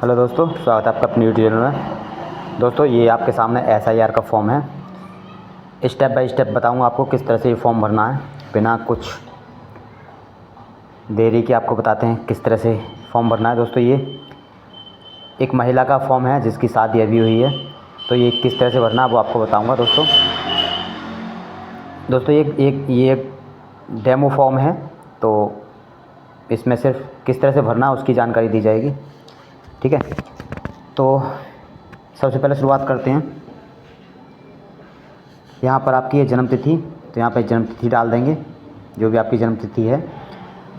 Hello दोस्तों, स्वागत है आपका अपनी यूट्यूब चैनल में। दोस्तों ये आपके सामने SIR का फॉर्म है। स्टेप बाय स्टेप बताऊंगा आपको किस तरह से ये फॉर्म भरना है। बिना कुछ देरी के आपको बताते हैं किस तरह से फॉर्म भरना है। दोस्तों ये एक महिला का फॉर्म है जिसकी शादी अभी हुई है, तो ये किस तरह से भरना है वो आपको बताऊँगा। दोस्तों ये एक डेमो फॉर्म है, तो इसमें सिर्फ किस तरह से भरना है उसकी जानकारी दी जाएगी। ठीक है, तो सबसे पहले शुरुआत करते हैं। यहाँ पर आपकी ये जन्म तिथि, तो यहाँ पर जन्म तिथि डाल देंगे जो भी आपकी जन्म तिथि है।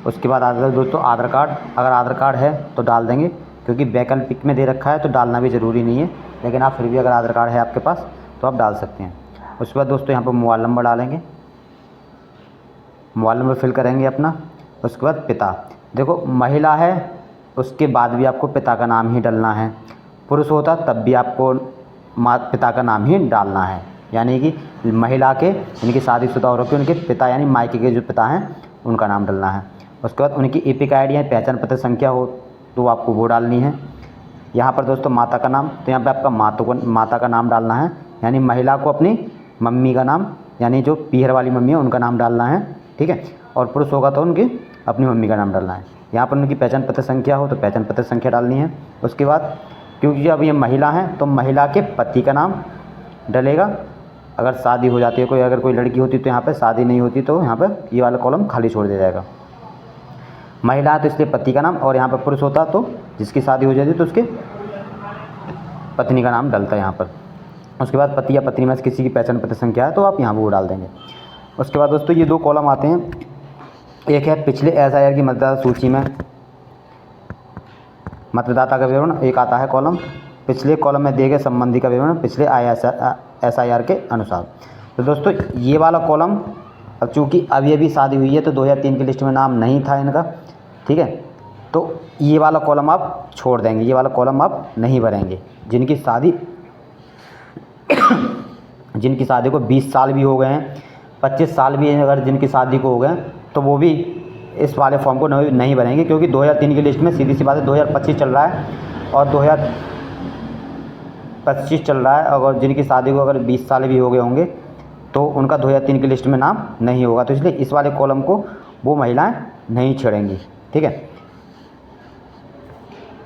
उसके बाद दोस्तों आधार कार्ड, अगर आधार कार्ड है तो डाल देंगे, क्योंकि वैकल्पिक में दे रखा है तो डालना भी ज़रूरी नहीं है, लेकिन आप फिर भी अगर आधार कार्ड है आपके पास तो आप डाल सकते हैं। उसके बाद दोस्तों यहाँ पर मोबाइल नंबर डालेंगे, मोबाइल नंबर फिल करेंगे अपना। उसके बाद पिता, देखो महिला है उसके बाद भी आपको पिता का नाम ही डालना है। पुरुष होता तब भी आपको पिता का नाम ही डालना है, यानी कि महिला के जिनकी शादीशुदा हो रखी उनके पिता यानी मायके के जो पिता हैं उनका नाम डालना है। उसके बाद उनकी EPIC ID या पहचान पत्र संख्या हो तो आपको वो डालनी है। यहाँ पर दोस्तों माता का नाम, तो यहाँ पर आपका माता का नाम डालना है, यानी महिला को अपनी मम्मी का नाम, यानी जो पीहर वाली मम्मी है उनका नाम डालना है। ठीक है, और पुरुष होगा तो उनकी अपनी मम्मी का नाम डालना है। यहाँ पर उनकी पहचान पत्र संख्या हो तो पहचान पत्र संख्या डालनी है। उसके बाद क्योंकि अब ये महिला है तो महिला के पति का नाम डलेगा। अगर शादी हो जाती है कोई, अगर कोई लड़की होती तो यहाँ पर, शादी नहीं होती तो यहाँ पर ये वाला कॉलम खाली छोड़ दिया जाएगा। महिला है तो इसलिए पति का नाम, और यहाँ पर पुरुष होता तो जिसकी शादी हो जाती तो उसके पत्नी का नाम डलता है यहाँ पर। उसके बाद पति या पत्नी में से किसी की पहचान पत्र संख्या है तो आप यहाँ पर वो डाल देंगे। उसके बाद दोस्तों ये दो कॉलम आते हैं, एक है पिछले SIR की मतदाता सूची में मतदाता का विवरण, एक आता है कॉलम पिछले कॉलम में दिए गए संबंधी का विवरण पिछले SIR के अनुसार। तो दोस्तों ये वाला कॉलम, अब चूँकि अभी शादी हुई है तो 2003 की लिस्ट में नाम नहीं था इनका। ठीक है, तो ये वाला कॉलम आप छोड़ देंगे, ये वाला कॉलम आप नहीं भरेंगे। जिनकी शादी को 20 साल भी हो गए हैं, 25 साल भी अगर जिनकी शादी को हो गए तो वो भी इस वाले फॉर्म को नहीं भरेंगे, क्योंकि 2003 की लिस्ट में सीधी सी बात है 2025 चल रहा है और 2025 चल रहा है। अगर जिनकी शादी को अगर 20 साल भी हो गए होंगे तो उनका 2003 की लिस्ट में नाम नहीं होगा, तो इसलिए इस वाले कॉलम को वो महिलाएं नहीं छेड़ेंगी। ठीक है,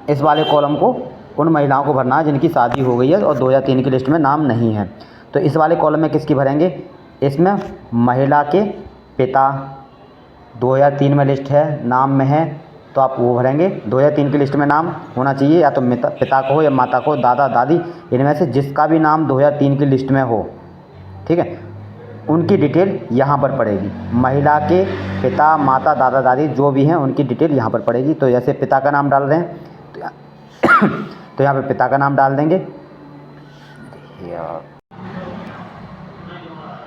इस वाले कॉलम को उन महिलाओं को भरना है जिनकी शादी हो गई है और 2003 की लिस्ट में नाम नहीं है। तो इस वाले कॉलम में किसकी भरेंगे, इसमें महिला के पिता 2003 में लिस्ट है, नाम में है तो आप वो भरेंगे। 2003 की लिस्ट में नाम होना चाहिए, या तो पिता को हो या माता को, दादा दादी, इनमें से जिसका भी नाम 2003 की लिस्ट में हो। ठीक है, उनकी डिटेल यहाँ पर पड़ेगी। महिला के पिता, माता, दादा दादी जो भी हैं उनकी डिटेल यहाँ पर पड़ेगी। तो जैसे पिता का नाम डाल रहे हैं तो यहाँ पर पिता का नाम डाल देंगे।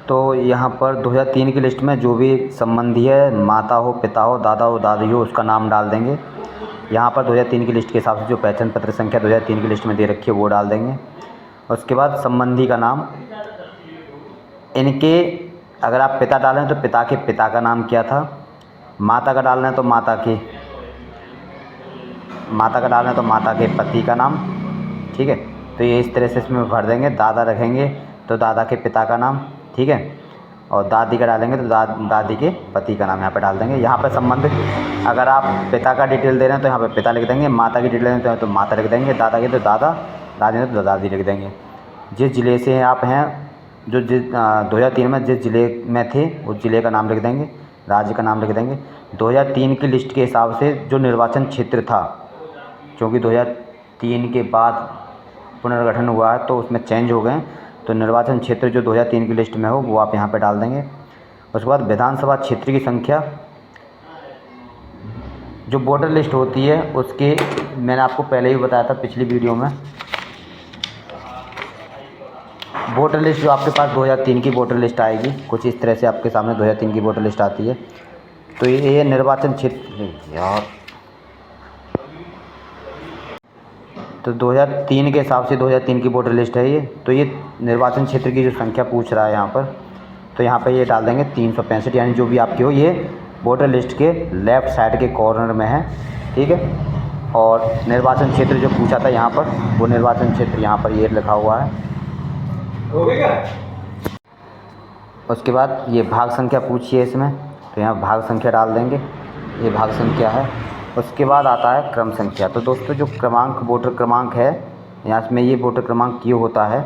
तो यहाँ पर 2003 की लिस्ट में जो भी संबंधी है, माता हो, पिता हो, दादा हो, दादी हो, उसका नाम डाल देंगे। यहाँ पर 2003 की लिस्ट के हिसाब से जो पहचान पत्र संख्या 2003 की लिस्ट में दे रखी है वो डाल देंगे। उसके बाद संबंधी का नाम, इनके अगर आप पिता डालें तो पिता के पिता का नाम क्या था, माता का डालना है तो माता का डालना है तो माता के पति का नाम। ठीक है, तो ये इस तरह से इसमें भर देंगे। दादा रखेंगे तो दादा के पिता का नाम। ठीक है, और दादी का डालेंगे तो दादी के पति का नाम यहाँ पे डाल देंगे। यहाँ पर संबंध, अगर आप पिता का डिटेल दे रहे हैं तो यहाँ पे पिता लिख देंगे, माता की डिटेल दे रहे हैं तो माता लिख देंगे, दादा की तो दादा, दादी ने तो दादी लिख देंगे। जिस ज़िले से आप हैं, जो 2003 में जिस ज़िले में थे उस ज़िले का नाम लिख देंगे, राज्य का नाम लिख देंगे। 2003 की लिस्ट के हिसाब से जो निर्वाचन क्षेत्र था, क्योंकि 2003 के बाद पुनर्गठन हुआ है तो उसमें चेंज हो गए, तो निर्वाचन क्षेत्र जो 2003 की लिस्ट में हो वो आप यहाँ पे डाल देंगे। उसके बाद विधानसभा क्षेत्र की संख्या, जो वोटर लिस्ट होती है उसके, मैंने आपको पहले ही बताया था पिछली वीडियो में, वोटर लिस्ट जो आपके पास 2003 की वोटर लिस्ट आएगी, कुछ इस तरह से आपके सामने 2003 की वोटर लिस्ट आती है। तो ये निर्वाचन क्षेत्र यार, तो 2003 के हिसाब से 2003 की वोटर लिस्ट है ये। तो ये निर्वाचन क्षेत्र की जो संख्या पूछ रहा है यहाँ पर, तो यहाँ पर ये डाल देंगे 365, यानी जो भी आपकी हो, ये वोटर लिस्ट के लेफ़्ट साइड के कॉर्नर में है। ठीक है, और निर्वाचन क्षेत्र जो पूछा था यहाँ पर, वो निर्वाचन क्षेत्र यहाँ पर ये लिखा हुआ है। हो गया क्या? उसके बाद ये भाग संख्या पूछिए इसमें, तो यहाँ भाग संख्या डाल देंगे, ये भाग संख्या है। उसके बाद आता है क्रम संख्या। तो दोस्तों जो क्रमांक वोटर क्रमांक है, यहाँ इसमें ये वोटर क्रमांक क्यों होता है,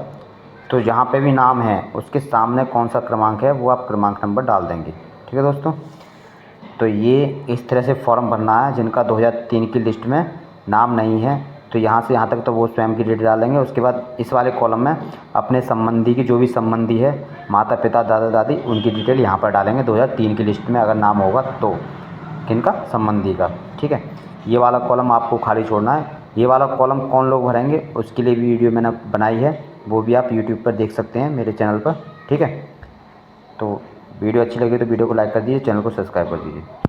तो जहाँ पे भी नाम है उसके सामने कौन सा क्रमांक है वो आप क्रमांक नंबर डाल देंगे। ठीक है दोस्तों, तो ये इस तरह से फॉर्म भरना है। जिनका 2003 की लिस्ट में नाम नहीं है तो यहाँ से यहाँ तक तो वो स्वयं की डिटेल डालेंगे। उसके बाद इस वाले कॉलम में अपने संबंधी की, जो भी संबंधी है, माता पिता दादा दादी, उनकी डिटेल यहाँ पर डालेंगे 2003 की लिस्ट में अगर नाम होगा तो, किनका, संबंधी का। ठीक है, ये वाला कॉलम आपको खाली छोड़ना है। ये वाला कॉलम कौन लोग भरेंगे उसके लिए भी वीडियो मैंने बनाई है, वो भी आप यूट्यूब पर देख सकते हैं मेरे चैनल पर। ठीक है, तो वीडियो अच्छी लगी तो वीडियो को लाइक कर दीजिए, चैनल को सब्सक्राइब कर दीजिए।